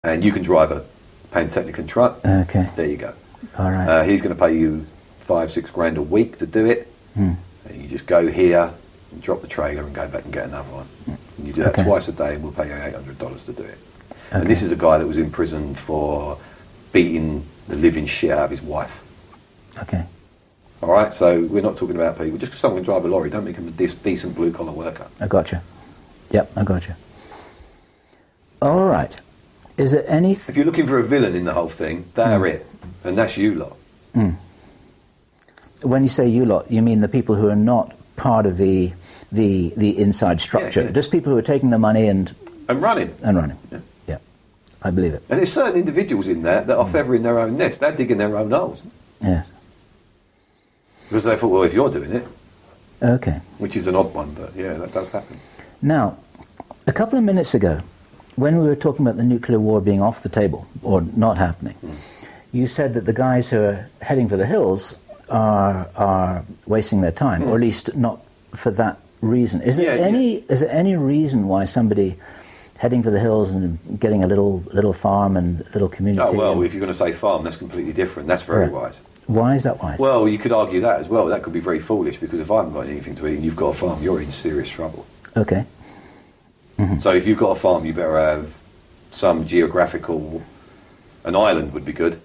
and you can drive a Pantechnicon truck. Okay. There you go. All right. He's going to pay you $5-6 grand a week to do it. And you just go here, and drop the trailer, and go back and get another one. And you do that twice a day, and we'll pay you $800 to do it. Okay. And this is a guy that was in prison for beating the living shit out of his wife. Okay. All right, so we're not talking about people. Just because someone can drive a lorry, don't make him a decent blue-collar worker. I got you. Yep, I got you. All right. Is there any... If you're looking for a villain in the whole thing, they're it. And that's you lot. When you say you lot, you mean the people who are not part of the inside structure. Yeah. Just people who are taking the money and running. Yeah, I believe it. And there's certain individuals in there that are feathering their own nest. They're digging their own holes. Yes. Because they thought, well, if you're doing it... Okay. Which is an odd one, but yeah, that does happen. Now, a couple of minutes ago, when we were talking about the nuclear war being off the table, or not happening, you said that the guys who are heading for the hills are wasting their time, or at least not for that reason. Is there any reason why somebody heading for the hills and getting a little farm and little community... Oh, well, if you're going to say farm, that's completely different. That's very wise. Why is that wise? Well, you could argue that as well. That could be very foolish, because if I haven't got anything to eat and you've got a farm, you're in serious trouble. Okay. So if you've got a farm, you better have some geographical... An island would be good.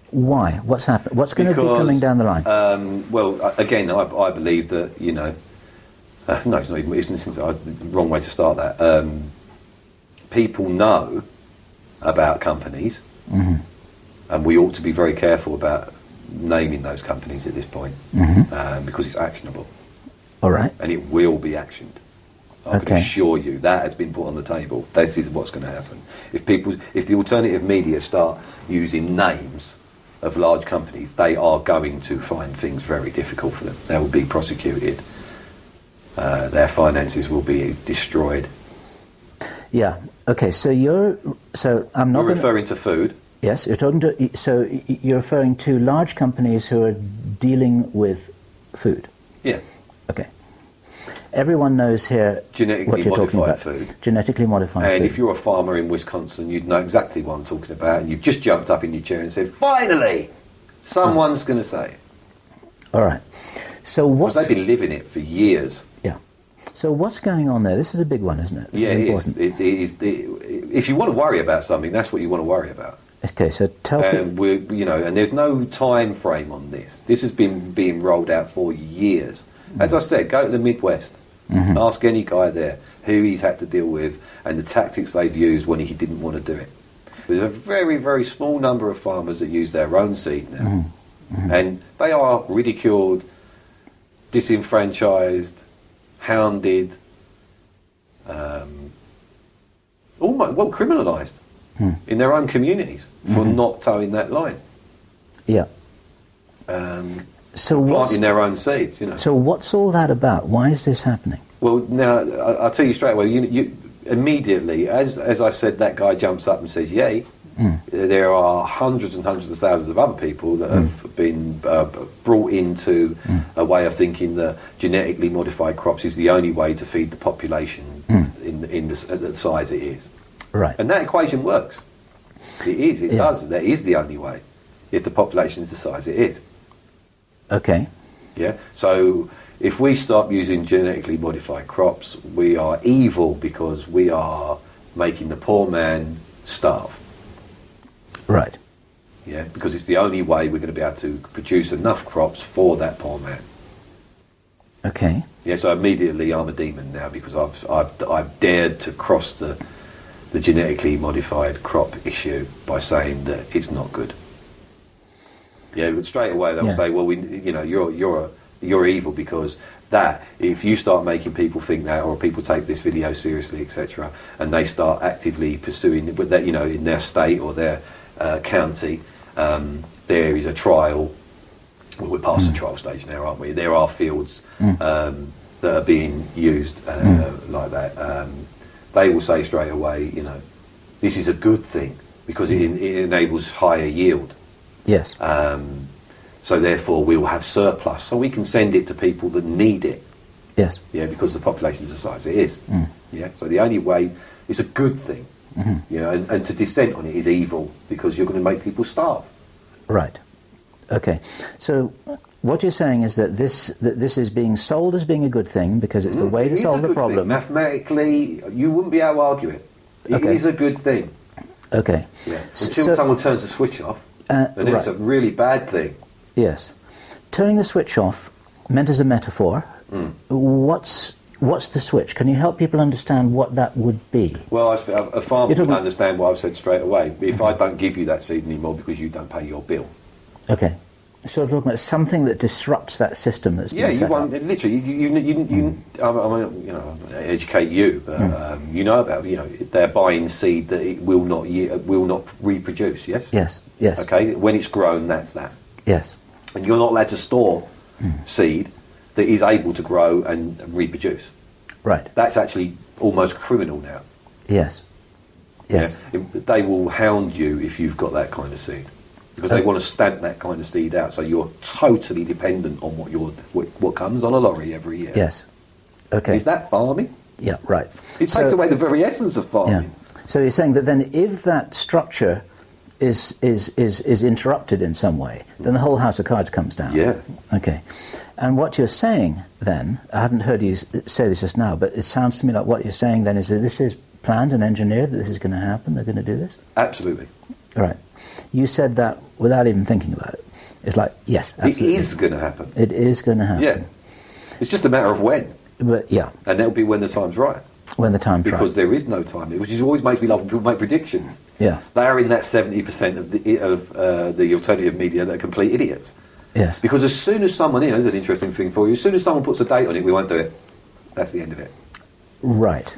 Why? What's happened? What's going to be coming down the line? Well, again, I believe that, you know... no, it's not even... It's the wrong way to start that. People know about companies, and we ought to be very careful about naming those companies at this point, because it's actionable. All right. And it will be actioned. I can assure you that has been put on the table. This is what's going to happen. If the alternative media start using names of large companies, they are going to find things very difficult for them. They will be prosecuted. Their finances will be destroyed. Yeah. Okay. So I'm not. You're referring to food. Yes, you're talking to. So you're referring to large companies who are dealing with food. Yeah. Okay. Everyone knows here genetically what you're talking about. Food. Genetically modified food. And if you're a farmer in Wisconsin, you'd know exactly what I'm talking about. And you've just jumped up in your chair and said, "Finally, someone's going to say it." All right. So what's... Because they've been living it for years. Yeah. So what's going on there? This is a big one, isn't it? This is important. It is. If you want to worry about something, that's what you want to worry about. Okay, so tell people... And there's no time frame on this. This has been being rolled out for years. As I said, go to the Midwest. Ask any guy there who he's had to deal with and the tactics they've used when he didn't want to do it. There's a very, very small number of farmers that use their own seed now. And they are ridiculed, disenfranchised, hounded, criminalised in their own communities for not towing that line. Yeah. So planting their own seeds, So what's all that about? Why is this happening? Well, now I'll tell you straight away. You immediately, as I said, that guy jumps up and says, "Yay!" There are hundreds and hundreds of thousands of other people that have been brought into a way of thinking that genetically modified crops is the only way to feed the population in the size it is. Right. And that equation works. It is. It does. That is the only way if the population is the size it is. Okay. Yeah. So if we stop using genetically modified crops, we are evil because we are making the poor man starve. Right. Yeah, because it's the only way we're going to be able to produce enough crops for that poor man. Okay. Yeah. So immediately I'm a demon now because I've dared to cross the genetically modified crop issue by saying that it's not good. Yeah, but straight away they'll say, "Well, you're evil because that. If you start making people think that, or people take this video seriously, etc., and they start actively pursuing, with that, in their state or their county, there is a trial. Well, we're past the trial stage now, aren't we? There are fields that are being used like that. They will say straight away, this is a good thing because it enables higher yield." Yes. So therefore we will have surplus, so we can send it to people that need it. Yes. Yeah, because the population is the size it is. Yeah. So the only way, it's a good thing. You know, and to dissent on it is evil because you're going to make people starve. Right. Okay. So what you're saying is that this is being sold as being a good thing because it's the way to solve the problem. Mathematically, you wouldn't be able to argue it. It is a good thing. Okay. Yeah. Until someone turns the switch off, then it's a really bad thing. Yes. Turning the switch off, meant as a metaphor, what's the switch? Can you help people understand what that would be? Well, a farmer would understand what I've said straight away. If I don't give you that seed anymore because you don't pay your bill. Okay. So we're talking about something that disrupts that system that's been set up. Literally, I educate you, but you know about, they're buying seed that it will not reproduce, yes? Yes. Okay, when it's grown, that's that. Yes. And you're not allowed to store seed that is able to grow and reproduce. Right. That's actually almost criminal now. Yes. Yes. Yeah? They will hound you if you've got that kind of seed. Because they want to stamp that kind of seed out, so you're totally dependent on what comes on a lorry every year. Yes. Okay. Is that farming? Yeah, right. It takes away the very essence of farming. Yeah. So you're saying that then if that structure is interrupted in some way, then the whole house of cards comes down. Yeah. Okay. And what you're saying then, I haven't heard you say this just now, but it sounds to me like what you're saying then is that this is planned and engineered, that this is going to happen, they're going to do this? Absolutely. Right. You said that without even thinking about it. It's like, yes, absolutely. It is going to happen. It is going to happen. Yeah. It's just a matter of when. But yeah. And that'll be when the time's right. When the time's right. Because there is no time, which is always makes me laugh when people make predictions. Yeah. They are in that 70% of the alternative media that are complete idiots. Yes. Because as soon as someone, there's an interesting thing for you, as soon as someone puts a date on it, we won't do it. That's the end of it. Right.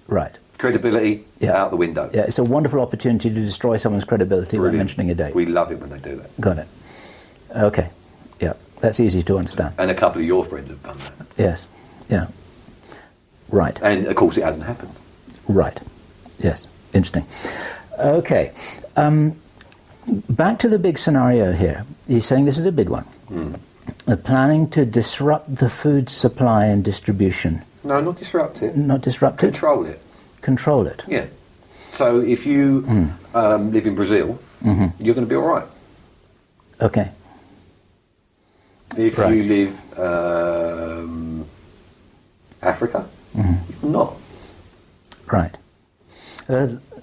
Right. Credibility out the window. Yeah, it's a wonderful opportunity to destroy someone's credibility by mentioning a date. We love it when they do that. Got it. Okay. Yeah, that's easy to understand. And a couple of your friends have done that. Yes. Yeah. Right. And of course it hasn't happened. Right. Yes. Interesting. Okay. Back to the big scenario here. You're saying this is a big one. They're planning to disrupt the food supply and distribution. No, not disrupt it. Not disrupt it? Control it. Control it. Yeah. So if you live in Brazil, you're going to be all right. Okay. If you live Africa, you're not. Right.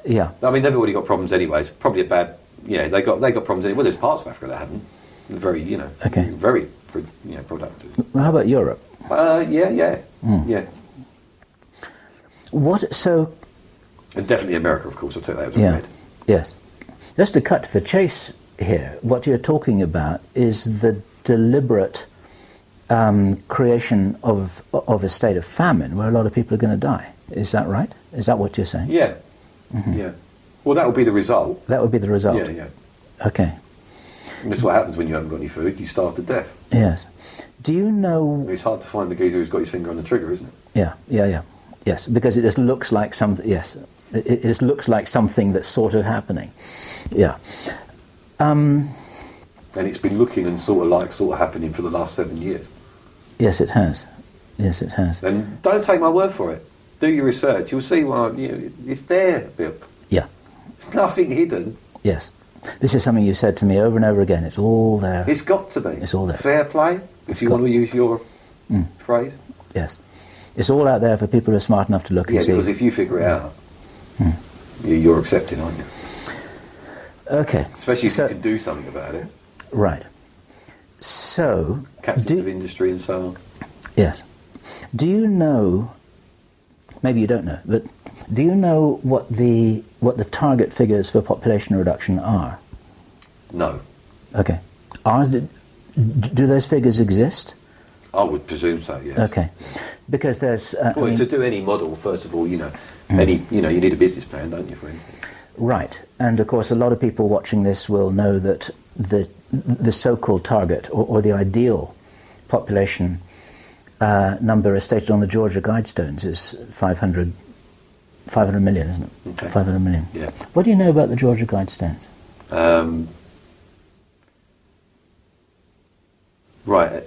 Yeah. I mean, they've already got problems anyway. It's probably a bad. Yeah, they got problems anyway. Well, there's parts of Africa that haven't. Very, very, productive. Well, how about Europe? Yeah. What? So. And definitely America, of course. I'll take that as a red. Yes. Just to cut to the chase here, what you're talking about is the deliberate creation of a state of famine where a lot of people are going to die. Is that right? Is that what you're saying? Yeah. Yeah. Well, that would be the result. That would be the result. Yeah. Okay. And that's what happens when you haven't got any food. You starve to death. Yes. Do you know... It's hard to find the geezer who's got his finger on the trigger, isn't it? Yeah. Yes, because it just looks like something... Yes. It just looks like something that's sort of happening. Yeah. And it's been looking and sort of happening for the last 7 years. Yes, it has. Yes, it has. And don't take my word for it. Do your research. You'll see it's there, Bill. Yeah. There's nothing hidden. Yes. This is something you said to me over and over again. It's all there. It's got to be. It's all there. Fair play, if you want to use your phrase. Yes. It's all out there for people who are smart enough to look and see. Yeah, because if you figure it out, you're accepting, aren't you? Okay. Especially if you can do something about it. Right. So... Captains of industry and so on. Yes. Do you know... Maybe you don't know, but do you know what the target figures for population reduction are? No. Okay. Do those figures exist? I would presume so, yes. Okay. Because there's... to do any model, first of all, you need a business plan, don't you, for anything? Right. And, of course, a lot of people watching this will know that the so-called target, or the ideal population number as stated on the Georgia Guidestones is 500 million, isn't it? Okay. 500 million. Yeah. What do you know about the Georgia Guidestones? Right.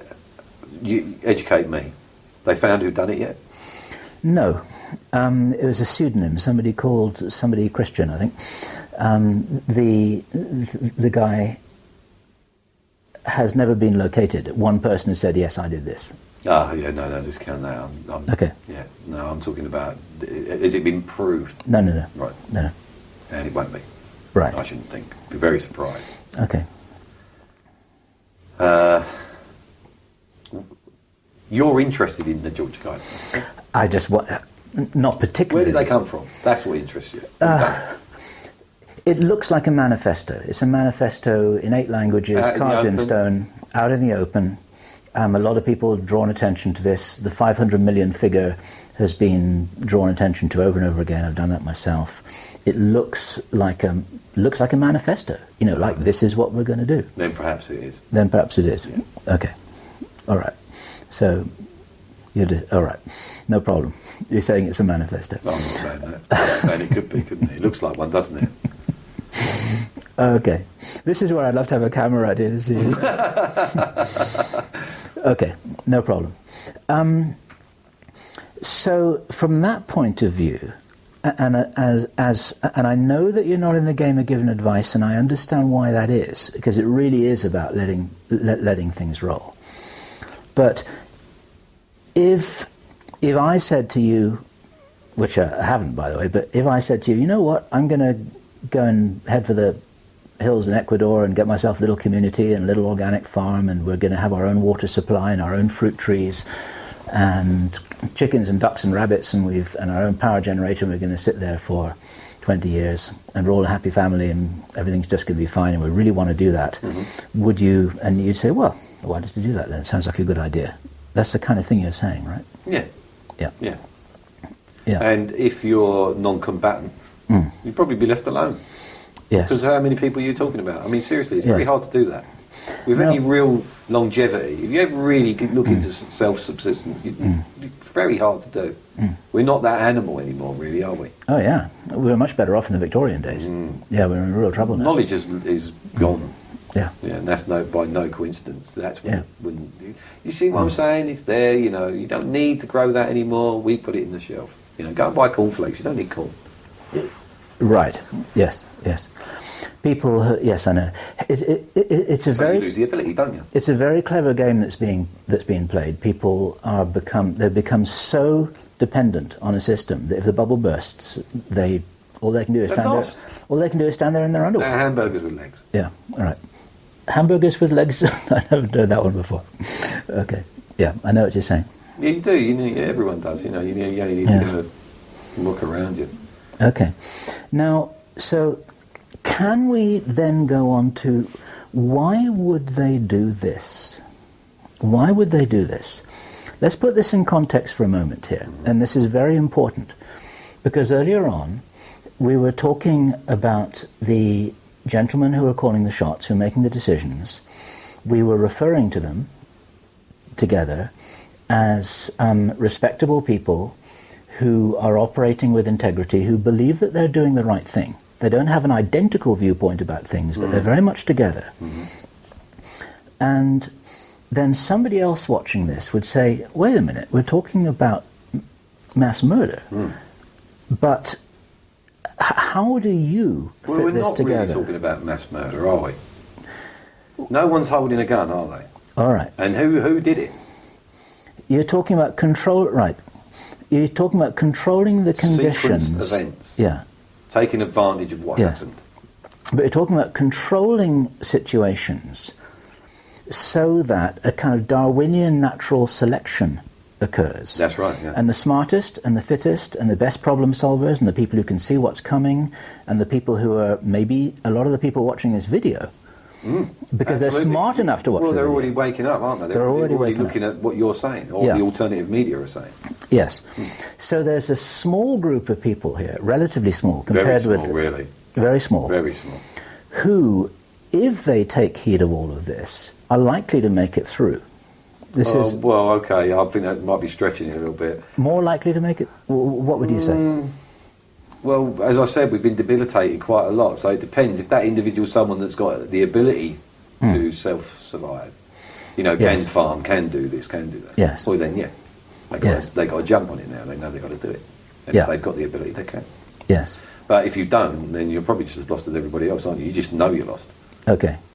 You educate me. They found who'd done it yet? No. It was a pseudonym, somebody Christian, I think. The guy has never been located. One person has said, yes, I did this. Yeah, no, discount that. Okay. Yeah, no, I'm talking about, has it been proved? No. Right. No. And it won't be. Right. I shouldn't think. Be very surprised. Okay. You're interested in the George guys? I just want, not particularly. Where did they come from? That's what interests you. It looks like a manifesto. It's a manifesto in 8 languages, carved in stone, out in the open. A lot of people have drawn attention to this. The 500 million figure has been drawn attention to over and over again. I've done that myself. It looks like a manifesto. You know, like this is what we're going to do. Then perhaps it is. Yeah. Okay. All right. So, all right. No problem. You're saying it's a manifesto. No, I'm not saying that. I'm saying it could be, couldn't it? It looks like one, doesn't it? Okay. This is where I'd love to have a camera idea to see. Okay, no problem. So from that point of view, and I know that you're not in the game of giving advice, and I understand why that is, because it really is about letting things roll. But if I said to you, which I haven't, by the way, but if I said to you, you know what, I'm going to go and head for the hills in Ecuador and get myself a little community and a little organic farm, and we're going to have our own water supply and our own fruit trees and chickens and ducks and rabbits and our own power generator, and we're going to sit there for 20 years and we're all a happy family and everything's just going to be fine and we really want to do that. Mm-hmm. Would you, and you'd say, well, why did you do that then? It sounds like a good idea. That's the kind of thing you're saying, right? Yeah. Yeah. And if you're non-combatant, you'd probably be left alone. Yes. Because how many people are you talking about? I mean, seriously, it's very hard to do that. With any real longevity, if you ever really look into self-subsistence, it's very hard to do. We're not that animal anymore, really, are we? Oh, yeah. We were much better off in the Victorian days. Yeah, we're in real trouble now. Knowledge is gone. Yeah. And that's by no coincidence. That's when you see what I'm saying? It's there, you know, you don't need to grow that anymore. We put it in the shelf. You know, go and buy cornflakes. You don't need corn. Right. Yes. People. Yes, I know. It's a very. You lose the ability, don't you? It's a very clever game that's being played. People they've become so dependent on a system that if the bubble bursts, all they can do is stand there in their underwear. Hamburgers with legs. Yeah. All right. Hamburgers with legs. I haven't heard that one before. Okay. Yeah, I know what you're saying. Yeah, you do. You know, everyone does. You know, you only need to go and look around you. Okay. Now, so can we then go on to why would they do this? Why would they do this? Let's put this in context for a moment here, and this is very important, because earlier on we were talking about the gentlemen who are calling the shots, who are making the decisions. We were referring to them together as respectable people who are operating with integrity, who believe that they're doing the right thing. They don't have an identical viewpoint about things, but they're very much together. And then somebody else watching this would say, wait a minute, we're talking about mass murder. But how do you fit this together? Well, we're not really talking about mass murder, are we? No one's holding a gun, are they? All right. And who did it? You're talking about control, right. You're talking about controlling the conditions. Sequenced events. Yeah. Taking advantage of what happened. But you're talking about controlling situations so that a kind of Darwinian natural selection occurs. That's right, yeah. And the smartest and the fittest and the best problem solvers and the people who can see what's coming and the people who are maybe a lot of the people watching this video because they're smart enough to watch the video. Well, they're already waking up, aren't they? They're already looking at what you're saying or the alternative media are saying. Yes. So there's a small group of people here, relatively small compared with... really. Very small. Very small. Who, if they take heed of all of this, are likely to make it through. Well, okay, I think that might be stretching it a little bit. More likely to make it? What would you say? Well, as I said, we've been debilitated quite a lot, so it depends. If that individual's someone that's got the ability to self-survive, can farm, can do this, can do that. Yes. Well, then, yeah. Yes. They've got to jump on it now. They know they've got to do it. And Yeah. if they've got the ability, they can. Yes. But if you don't, then you're probably just as lost as everybody else, aren't you? You just know you're lost. Okay.